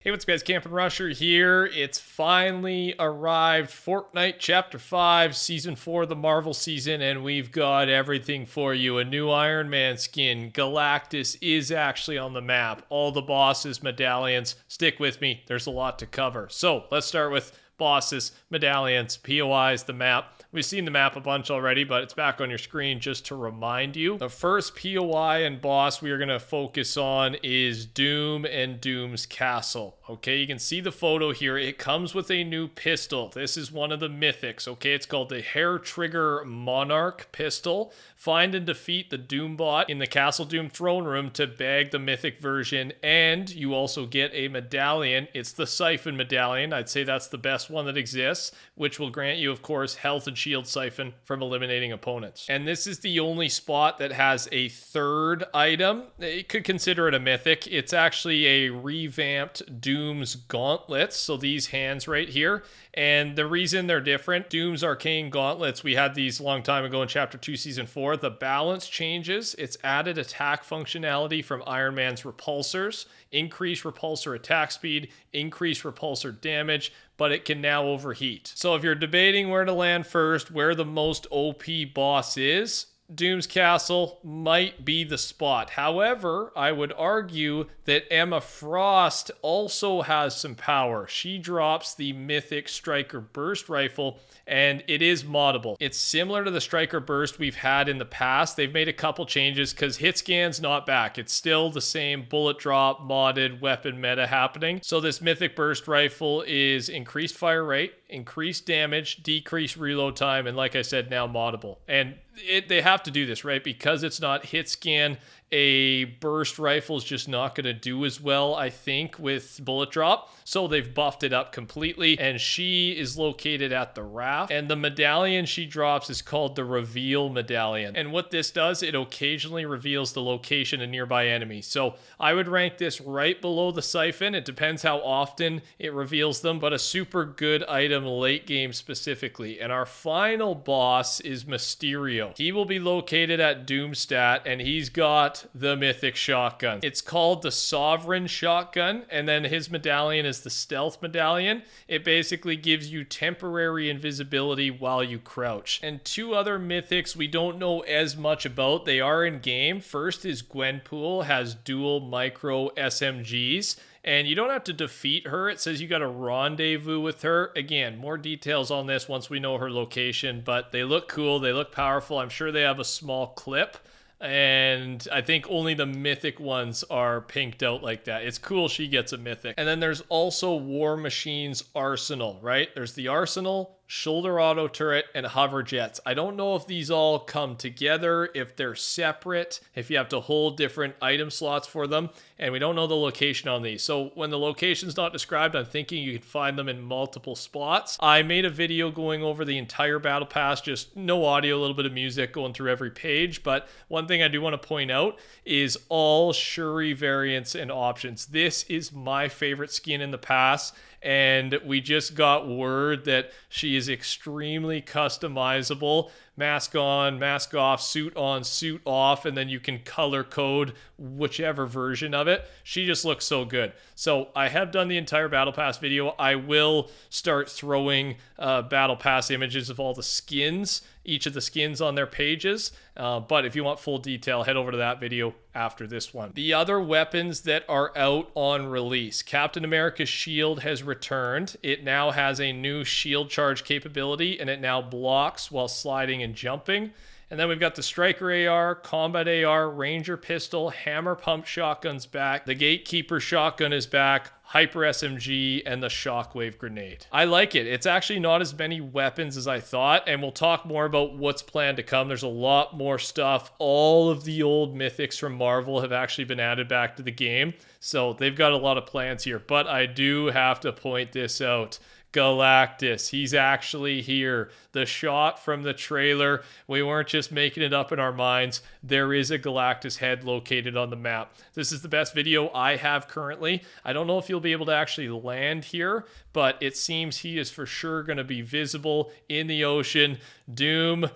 Hey, what's up guys, TheCampingRusher here. It's finally arrived, Fortnite Chapter 5, Season 4 of the Marvel season, and we've got everything for you. A new Iron Man skin, Galactus is actually on the map, all the bosses, medallions. Stick with me, there's a lot to cover. So, let's start with bosses, medallions, POIs, the map. We've seen the map a bunch already, but it's back on your screen just to remind you. The first POI and boss we are going to focus on is Doom and Doom's Castle. Okay, you can see the photo here. It comes with a new pistol. This is one of the Mythics, okay? It's called the Hair Trigger Monarch pistol. Find and defeat the Doombot in the Castle Doom throne room to bag the Mythic version, and you also get a medallion. It's the Siphon medallion. I'd say that's the best one that exists, which will grant you, of course, health and shield siphon from eliminating opponents. And this is the only spot that has a third item. You could consider it a mythic. It's actually a revamped Doom's gauntlets. So these hands right here. And the reason they're different, Doom's arcane gauntlets, we had these a long time ago in Chapter 2, Season 4. The balance changes. It's added attack functionality from Iron Man's repulsors, increase repulsor attack speed, increase repulsor damage, but it can now overheat. So if you're debating where to land first, where the most OP boss is, Doom's Castle might be the spot. However, I would argue that Emma Frost also has some power. She drops the Mythic Striker Burst Rifle, and it is moddable. It's similar to the Striker Burst we've had in the past. They've made a couple changes because hit scan's not back. It's still the same bullet drop modded weapon meta happening. So this Mythic Burst Rifle is increased fire rate, increased damage, decreased reload time, and like I said, now moddable. And they have to do this, right? Because it's not hit scan, a burst rifle is just not going to do as well, I think, with bullet drop. So they've buffed it up completely, and she is located at the raft. And the medallion she drops is called the Reveal Medallion. And what this does, it occasionally reveals the location of nearby enemies. So I would rank this right below the Siphon. It depends how often it reveals them, but a super good item late game specifically. And our final boss is Mysterio. He will be located at Doomstat, and he's got the Mythic shotgun. It's called the Sovereign shotgun, and then his medallion is the Stealth medallion. It basically gives you temporary invisibility while you crouch. And two other Mythics we don't know as much about. They are in game. First is Gwenpool, has dual micro SMGs. And you don't have to defeat her. It says you got to rendezvous with her. Again, more details on this once we know her location, but they look cool. They look powerful. I'm sure they have a small clip. And I think only the mythic ones are pinked out like that. It's cool she gets a mythic. And then there's also War Machine's Arsenal, right? There's the Arsenal, shoulder auto turret, and hover jets. I don't know if these all come together, if they're separate, if you have to hold different item slots for them, and we don't know the location on these. So when the location's not described, I'm thinking you can find them in multiple spots. I made a video going over the entire battle pass, just no audio, a little bit of music going through every page, but one thing I do want to point out is all Shuri variants and options. This is my favorite skin in the pass, and we just got word that she is extremely customizable. Mask on, mask off, suit on, suit off, and then you can color code whichever version of it. She just looks so good. So I have done the entire Battle Pass video. I will start throwing Battle Pass images of all the skins, each of the skins on their pages. But if you want full detail, head over to that video after this one. The other weapons that are out on release. Captain America's shield has returned. It now has a new shield charge capability, and it now blocks while sliding and jumping. And then we've got the Striker AR, Combat AR, Ranger Pistol, Hammer Pump Shotgun's back, the Gatekeeper Shotgun is back, Hyper SMG, and the Shockwave Grenade. I like it. It's actually not as many weapons as I thought, and we'll talk more about what's planned to come. There's a lot more stuff. All of the old Mythics from Marvel have actually been added back to the game, so they've got a lot of plans here. But I do have to point this out. Galactus, he's actually here. The shot from the trailer, we weren't just making it up in our minds. There is a Galactus head located on the map. This is the best video I have currently. I don't know if you'll be able to actually land here, but it seems he is for sure going to be visible in the ocean. Doom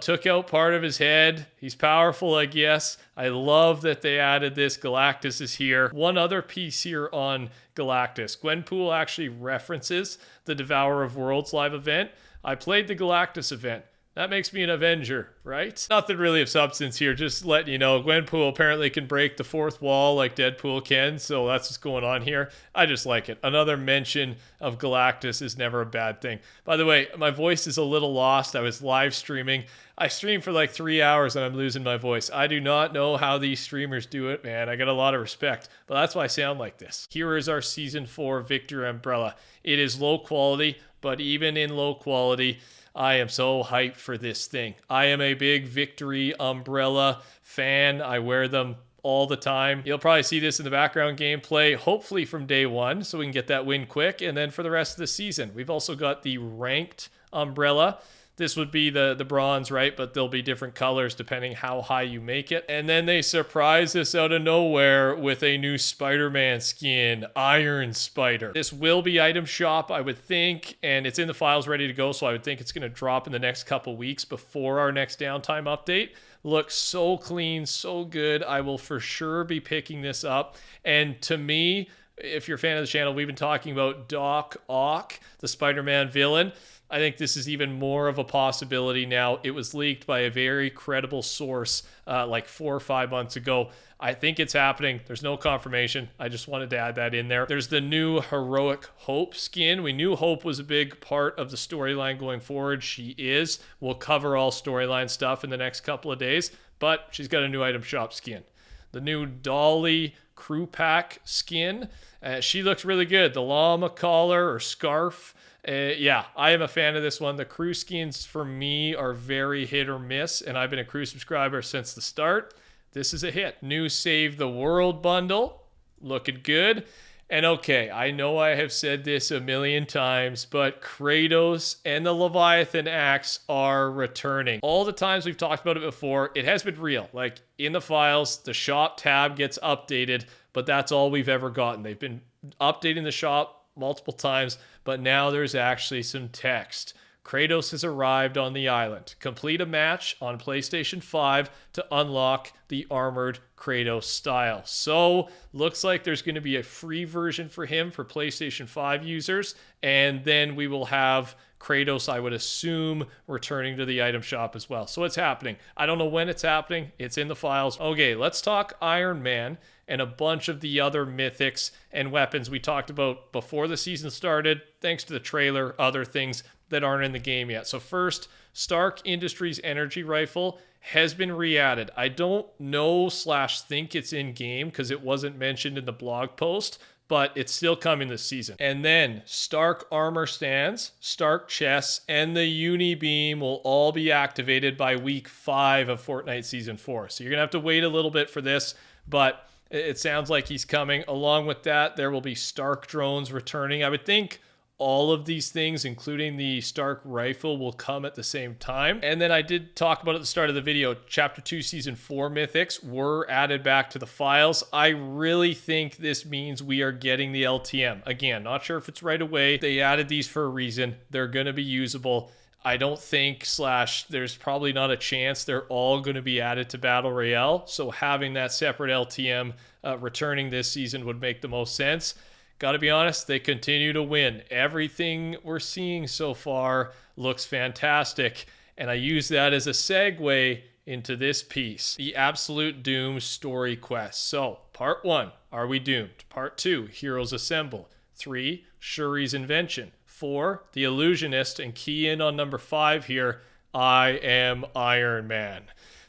took out part of his head. He's powerful, I guess. I love that they added this. Galactus is here. One other piece here on Galactus. Gwenpool actually references the Devourer of Worlds live event. I played the Galactus event. That makes me an Avenger, right? Nothing really of substance here, just letting you know. Gwenpool apparently can break the fourth wall like Deadpool can, so that's what's going on here. I just like it. Another mention of Galactus is never a bad thing. By the way, my voice is a little lost. I was live streaming. I streamed for like 3 hours and I'm losing my voice. I do not know how these streamers do it, man. I got a lot of respect, but that's why I sound like this. Here is our Season 4 Victory Umbrella. It is low quality, but even in low quality, I am so hyped for this thing. I am a big Victory Umbrella fan. I wear them all the time. You'll probably see this in the background gameplay, hopefully from day one, so we can get that win quick, and then for the rest of the season. We've also got the Ranked Umbrella. This would be the bronze, right? But there'll be different colors depending how high you make it. And then they surprise us out of nowhere with a new Spider-Man skin, Iron Spider. This will be item shop, I would think, and it's in the files ready to go, so I would think it's going to drop in the next couple weeks before our next downtime update. Looks so clean, so good. I will for sure be picking this up. And to me, if you're a fan of the channel, we've been talking about Doc Ock, the Spider-Man villain. I think this is even more of a possibility now. It was leaked by a very credible source like 4 or 5 months ago. I think it's happening. There's no confirmation. I just wanted to add that in there. There's the new Heroic Hope skin. We knew Hope was a big part of the storyline going forward. She is. We'll cover all storyline stuff in the next couple of days, but she's got a new item shop skin. The new Dolly Crew Pack skin. She looks really good. The llama collar or scarf. Yeah, I am a fan of this one. The crew skins for me are very hit or miss, and I've been a crew subscriber since the start. This is a hit. New Save the World bundle. Looking good. And okay, I know I have said this a million times, but Kratos and the Leviathan axe are returning. All the times we've talked about it before, it has been real. Like in the files, the shop tab gets updated, but that's all we've ever gotten. They've been updating the shop multiple times, but now there's actually some text. Kratos has arrived on the island. Complete a match on PlayStation 5 to unlock the armored Kratos style. So, looks like there's going to be a free version for him for PlayStation 5 users, and then we will have Kratos, I would assume, returning to the item shop as well. So it's happening. I don't know when it's happening. It's in the files. Okay, let's talk Iron Man and a bunch of the other mythics and weapons we talked about before the season started, thanks to the trailer, other things that aren't in the game yet. So first, Stark Industries energy rifle has been re-added. I don't know / think it's in game because it wasn't mentioned in the blog post, but it's still coming this season. And then Stark armor stands, Stark chests, and the Uni Beam will all be activated by week 5 of Fortnite Season 4. So you're going to have to wait a little bit for this, but it sounds like he's coming. Along with that, there will be Stark drones returning. I would think all of these things, including the Stark rifle, will come at the same time. And then I did talk about at the start of the video, Chapter 2, Season 4 Mythics were added back to the files. I really think this means we are getting the LTM. Again, not sure if it's right away. They added these for a reason. They're going to be usable. I don't think / there's probably not a chance they're all going to be added to Battle Royale. So having that separate LTM returning this season would make the most sense. Got to be honest, they continue to win. Everything we're seeing so far looks fantastic. And I use that as a segue into this piece, the Absolute Doom story quest. So, part 1, are we doomed? Part 2, Heroes Assemble. 3, Shuri's Invention. 4, The Illusionist. And key in on number 5 here, I am Iron Man.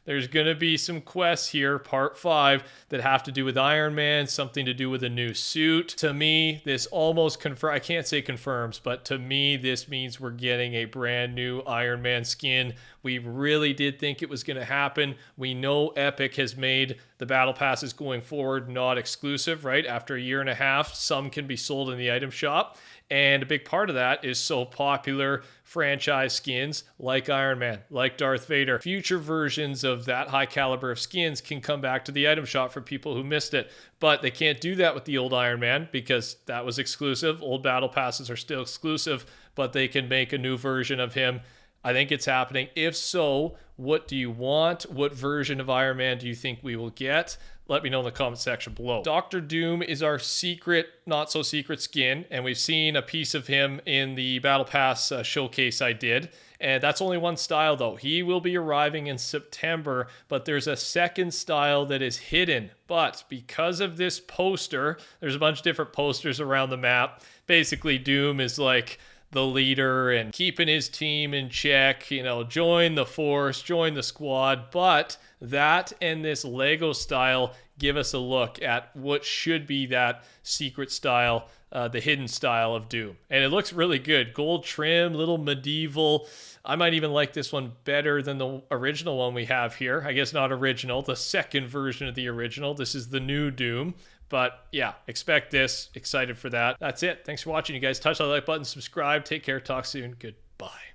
There's going to be some quests here, part 5, that have to do with Iron Man, something to do with a new suit. To me, this almost I can't say confirms, but to me, this means we're getting a brand new Iron Man skin. We really did think it was going to happen. We know Epic has made the battle passes going forward not exclusive, right? After a year and a half, some can be sold in the item shop. And a big part of that is so popular franchise skins like Iron Man, like Darth Vader. Future versions of that high caliber of skins can come back to the item shop for people who missed it. But they can't do that with the old Iron Man because that was exclusive. Old battle passes are still exclusive, but they can make a new version of him. I think it's happening. If so, what do you want? What version of Iron Man do you think we will get? Let me know in the comment section below. Dr. Doom is our secret, not so secret skin, and we've seen a piece of him in the Battle Pass showcase I did. And that's only one style though. He will be arriving in September, but there's a second style that is hidden. But because of this poster, there's a bunch of different posters around the map. Basically, Doom is like the leader and keeping his team in check, you know, join the force, join the squad. But that and this Lego style give us a look at what should be that secret style, the hidden style of Doom. And it looks really good. Gold trim, little medieval. I might even like this one better than the original one we have here. I guess not original, the second version of the original. This is the new Doom. But yeah, expect this. Excited for that. That's it. Thanks for watching, you guys. Touch that like button, subscribe. Take care. Talk soon. Goodbye.